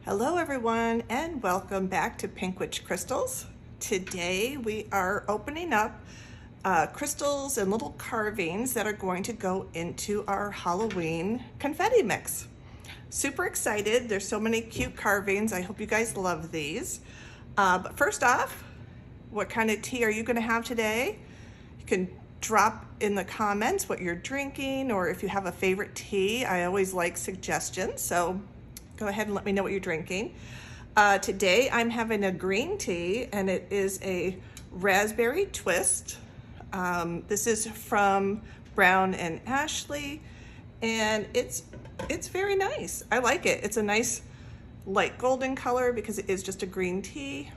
Hello everyone and welcome back to Pink Witch Crystals. Today we are opening up crystals and little carvings that are going to go into our Halloween confetti mix. Super excited. There's so many cute carvings. I hope you guys love these. But first off, what kind of tea are you going to have today? You can drop in the comments what you're drinking, or if you have a favorite tea. I always like suggestions, so go ahead and let me know what you're drinking. Today I'm having a green tea and it is a raspberry twist. This is from Brown and Ashley and it's very nice. I like it. It's a nice light golden color because it is just a green tea.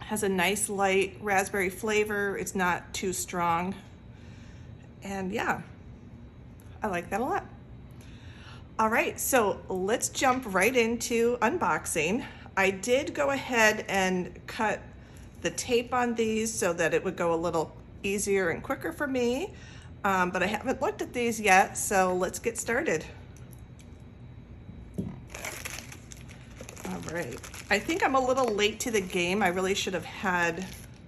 Has a nice light raspberry flavor. It's not too strong. And yeah, I like that a lot. All right, so let's jump right into unboxing. I did go ahead and cut the tape on these so that it would go a little easier and quicker for me, but I haven't looked at these yet, so let's get started. All right, I think I'm a little late to the game. I really should have had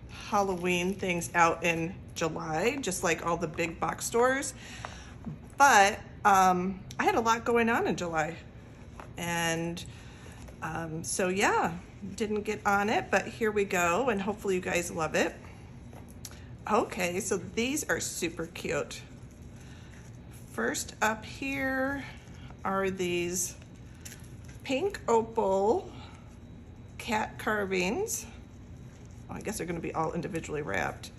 Halloween things out in July, just like all the big box stores. But I had a lot going on in July, and so yeah, didn't get on it, but here we go, and hopefully you guys love it. Okay, so these are super cute. First up here are these pink opal cat carvings. Oh, I guess they're going to be all individually wrapped.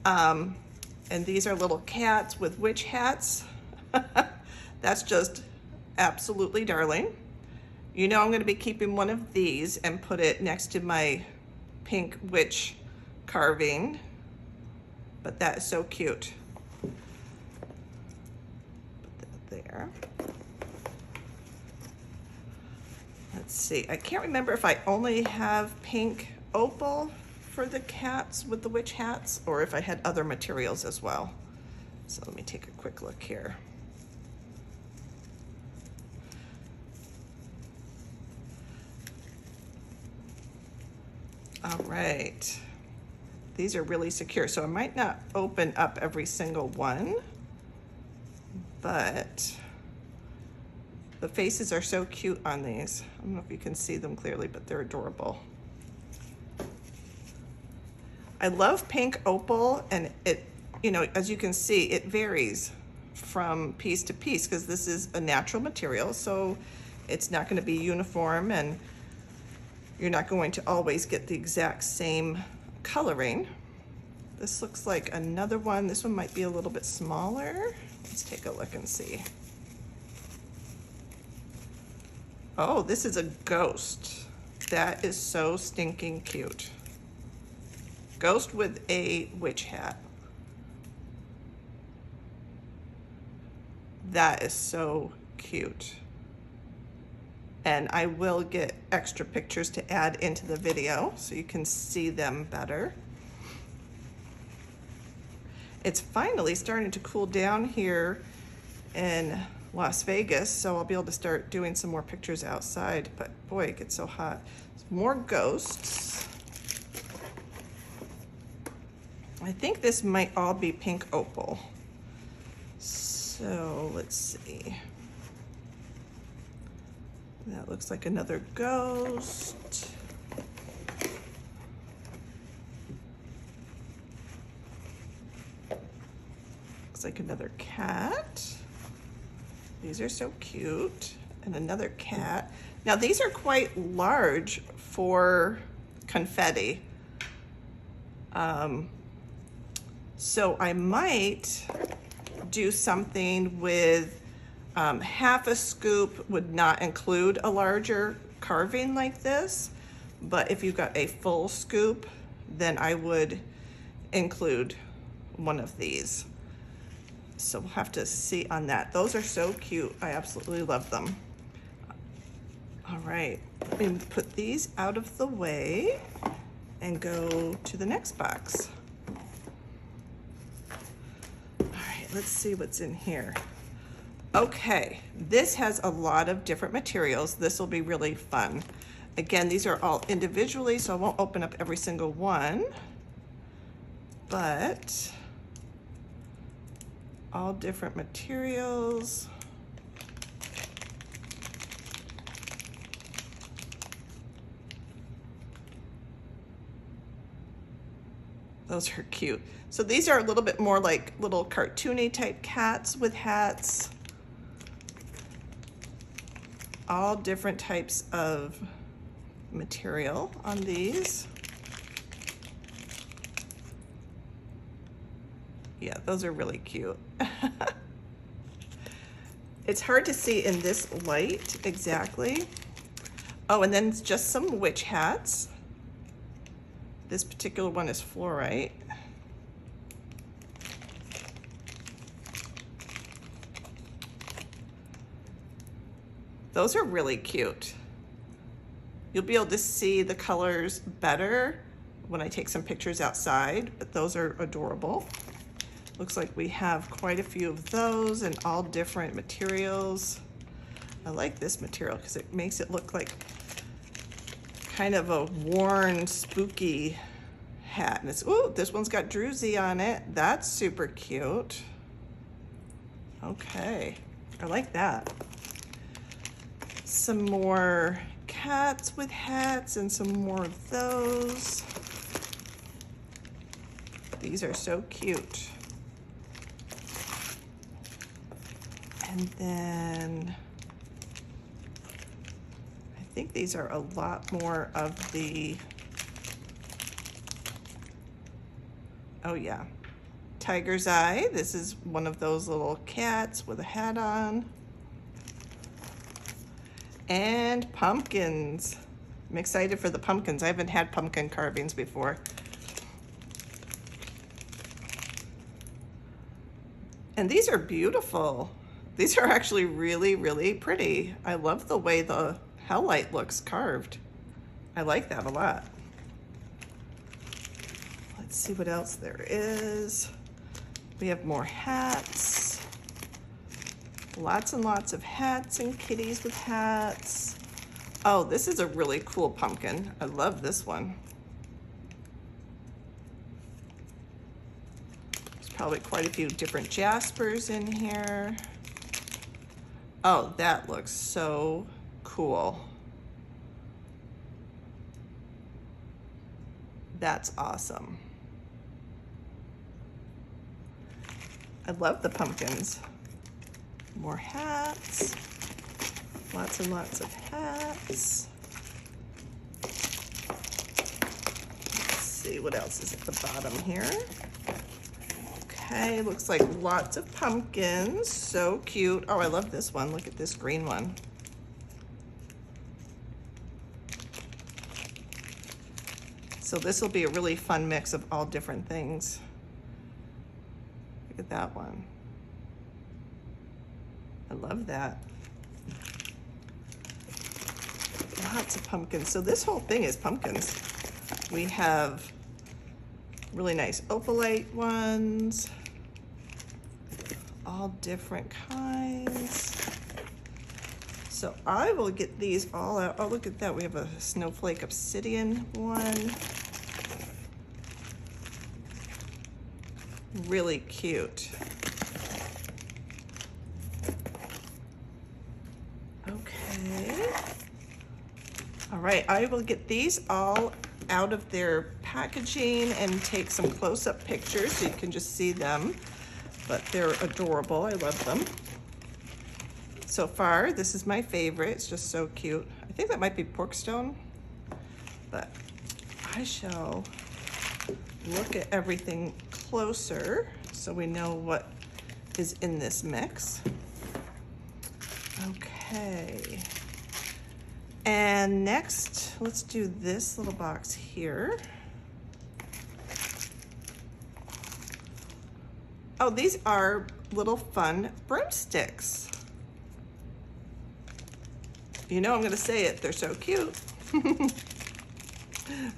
And these are little cats with witch hats. That's just absolutely darling. You know I'm going to be keeping one of these and put it next to my pink witch carving, but that is so cute. Put that there. Let's see, I can't remember if I only have pink opal for the cats with the witch hats or if I had other materials as well. So let me take a quick look here. All right, these are really secure, so I might not open up every single one, but the faces are so cute on these. I don't know if you can see them clearly, but they're adorable. I love pink opal, and it, you know, as you can see, it varies from piece to piece because this is a natural material, so it's not going to be uniform, and you're not going to always get the exact same coloring. This looks like another one. This one might be a little bit smaller. Let's take a look and see. Oh, this is a ghost. That is so stinking cute. Ghost with a witch hat. That is so cute. And I will get extra pictures to add into the video so you can see them better. It's finally starting to cool down here in Las Vegas, so I'll be able to start doing some more pictures outside, but boy, it gets so hot. More ghosts. I think this might all be pink opal. So let's see. That looks like another ghost. Looks like another cat. These are so cute. And another cat. Now these are quite large for confetti. So I might do something with half a scoop would not include a larger carving like this, but if you've got a full scoop, then I would include one of these. So we'll have to see on that. Those are so cute. I absolutely love them. All right, let me put these out of the way and go to the next box. All right, let's see what's in here. Okay, this has a lot of different materials. This will be really fun. Again, these are all individually, so I won't open up every single one, but all different materials. Those are cute. So these are a little bit more like little cartoony type cats with hats. All different types of material on these. Yeah, those are really cute. It's hard to see in this light exactly. Oh, and then it's just some witch hats. This particular one is fluorite. Those are really cute. You'll be able to see the colors better when I take some pictures outside, but those are adorable. Looks like we have quite a few of those and all different materials. I like this material because it makes it look like kind of a worn, spooky hat. And it's, ooh, this one's got druzy on it. That's super cute. Okay, I like that. Some more cats with hats and some more of those. These are so cute. And then I think these are a lot more of the, oh yeah, tiger's eye. This is one of those little cats with a hat on. And pumpkins. I'm excited for the pumpkins. I haven't had pumpkin carvings before. And these are beautiful. These are actually really, really pretty. I love the way the hellite looks carved. I like that a lot. Let's see what else there is. We have more hats. Lots and lots of hats and kitties with hats. Oh, this is a really cool pumpkin. I love this one. There's probably quite a few different jaspers in here. Oh, that looks so cool. That's awesome. I love the pumpkins. More hats. Lots and lots of hats. Let's see what else is at the bottom here. Okay, looks like lots of pumpkins. So cute. Oh, I love this one. Look at this green one. So this will be a really fun mix of all different things. Look at that one. I love that. Lots of pumpkins. So this whole thing is pumpkins. We have really nice opalite ones, all different kinds. So I will get these all out. Oh, look at that. We have a snowflake obsidian one. Really cute. Okay. All right, I will get these all out of their packaging and take some close-up pictures so you can just see them. But they're adorable. I love them. So far, this is my favorite. It's just so cute. I think that might be porkstone, but I shall look at everything closer so we know what is in this mix. Okay. And next, let's do this little box here. Oh, these are little fun broomsticks. You know I'm gonna say it, they're so cute.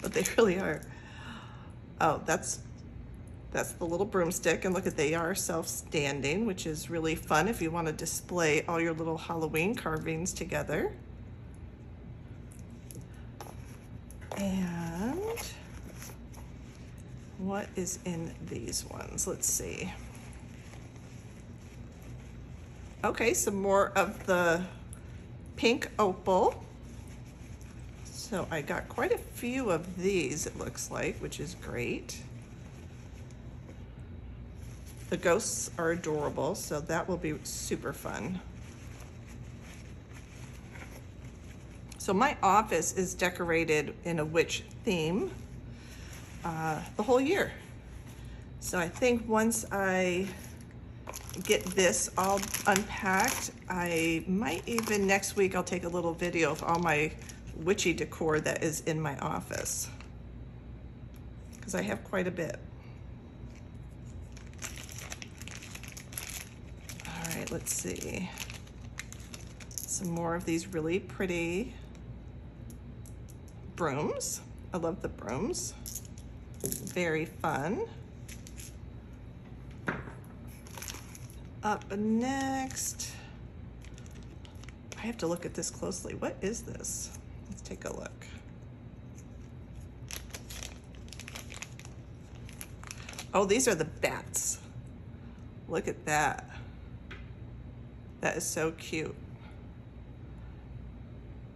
But they really are. Oh, that's That's the little broomstick, and look at, they are self-standing, which is really fun if you want to display all your little Halloween carvings together. And what is in these ones? Let's see. Okay, some more of the pink opal. So I got quite a few of these, it looks like, which is great. The ghosts are adorable, so that will be super fun. So my office is decorated in a witch theme the whole year. So I think once I get this all unpacked, I might even next week I'll take a little video of all my witchy decor that is in my office, because I have quite a bit. All right, let's see. Some more of these really pretty brooms. I love the brooms. Very fun. Up next, I have to look at this closely. What is this? Let's take a look. Oh, these are the bats. Look at that. That is so cute.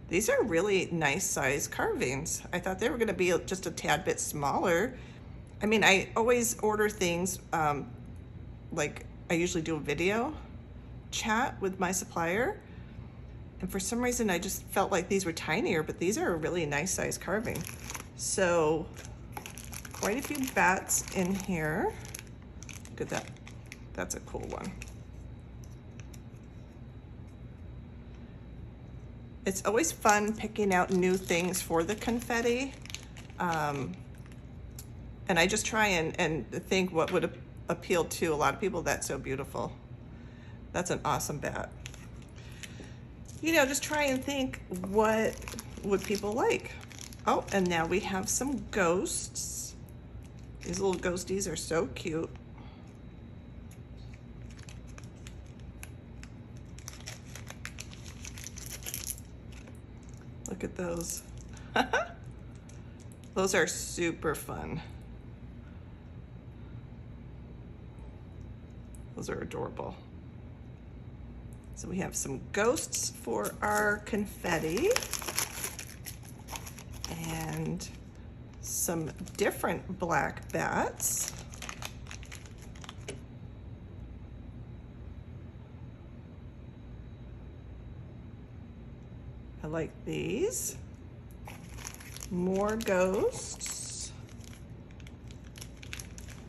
These are really nice size carvings. I thought they were gonna be just a tad bit smaller. I mean, I always order things, like I usually do a video chat with my supplier. And for some reason, I just felt like these were tinier, but these are a really nice size carving. So quite a few bats in here. Look at that. That's a cool one. It's always fun picking out new things for the confetti. And I just try and think what would appeal to a lot of people. That's so beautiful. That's an awesome bat. You know, just try and think, what would people like? Oh, and now we have some ghosts. These little ghosties are so cute. Look at those. Those are super fun. Those are adorable. So we have some ghosts for our confetti and some different black bats. I like these. More ghosts.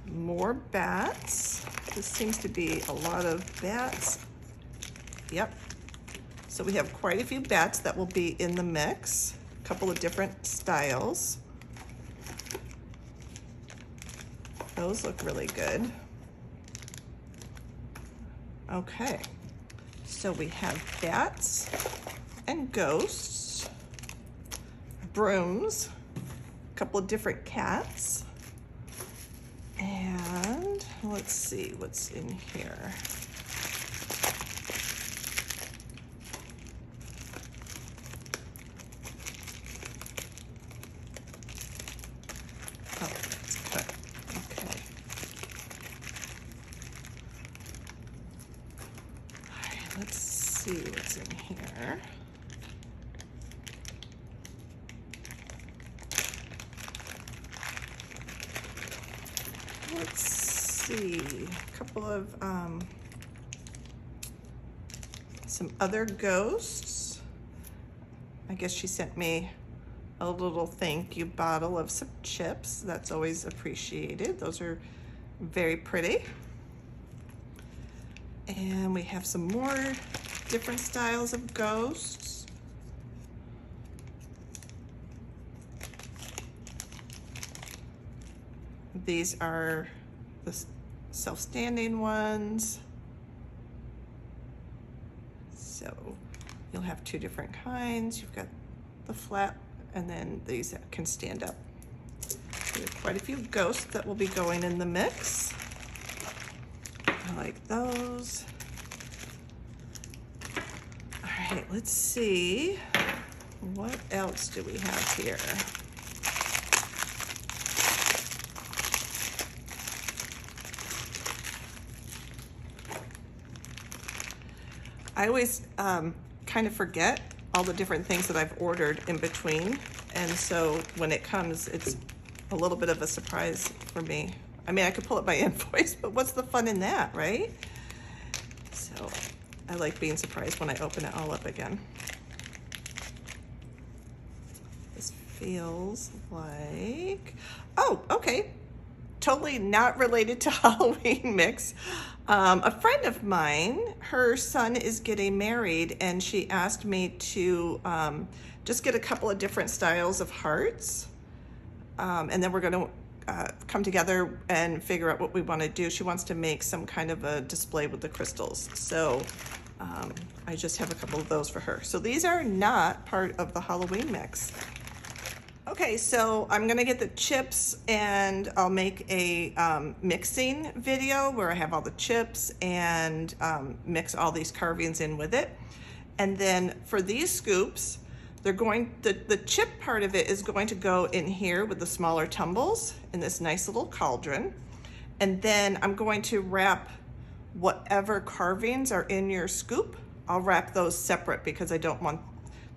More bats. This seems to be a lot of bats. Yep. So we have quite a few bats that will be in the mix. A couple of different styles. Those look really good. Okay. So we have bats and ghosts, brooms, a couple of different cats, and let's see what's in here. Oh, it's cut. Okay. All right, let's see what's in here. Let's see, a couple of some other ghosts. I guess she sent me a little thank you bottle of some chips. That's always appreciated. Those are very pretty. And we have some more different styles of ghosts. These are the self-standing ones. So you'll have two different kinds. You've got the flat, and then these that can stand up. We have quite a few ghosts that will be going in the mix. I like those. All right, let's see. What else do we have here? I always kind of forget all the different things that I've ordered in between. And so when it comes, it's a little bit of a surprise for me. I mean, I could pull up my invoice, but what's the fun in that, right? So I like being surprised when I open it all up again. This feels like, oh, okay. Totally not related to Halloween mix. A friend of mine, her son is getting married, and she asked me to just get a couple of different styles of hearts. And then we're going to come together and figure out what we want to do. She wants to make some kind of a display with the crystals. So I just have a couple of those for her. So these are not part of the Halloween mix. Okay, so I'm gonna get the chips and I'll make a mixing video where I have all the chips and mix all these carvings in with it. And then for these scoops, they're going, the chip part of it is going to go in here with the smaller tumbles in this nice little cauldron. And then I'm going to wrap whatever carvings are in your scoop. I'll wrap those separate because I don't want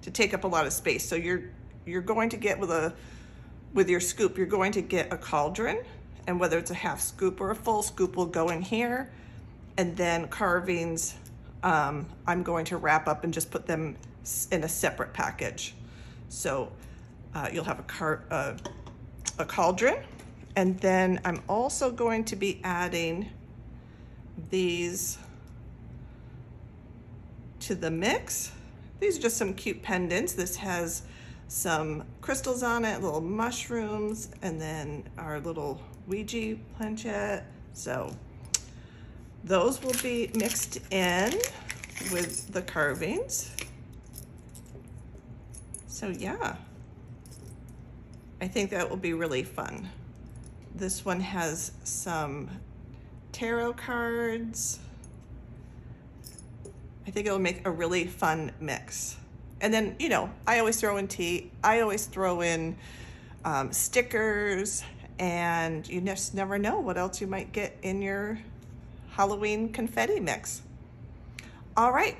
to take up a lot of space. So you're going to get with your scoop, you're going to get a cauldron, and whether it's a half scoop or a full scoop will go in here. And then carvings, I'm going to wrap up and just put them in a separate package. So you'll have a cauldron, and then I'm also going to be adding these to the mix. These are just some cute pendants. This has some crystals on it, little mushrooms, and then our little Ouija planchette. So those will be mixed in with the carvings. So yeah, I think that will be really fun. This one has some tarot cards. I think it'll make a really fun mix. And then, you know, I always throw in tea. I always throw in stickers, and you just never know what else you might get in your Halloween confetti mix. All right,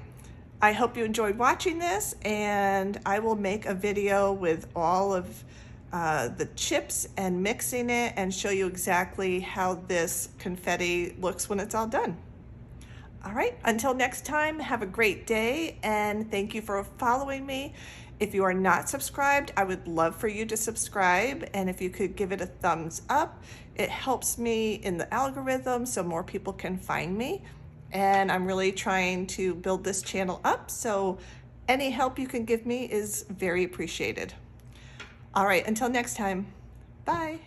I hope you enjoyed watching this, and I will make a video with all of the chips and mixing it and show you exactly how this confetti looks when it's all done. All right, until next time, have a great day, and thank you for following me. If you are not subscribed, I would love for you to subscribe, and if you could give it a thumbs up, it helps me in the algorithm so more people can find me. And I'm really trying to build this channel up, so any help you can give me is very appreciated. All right, until next time, bye.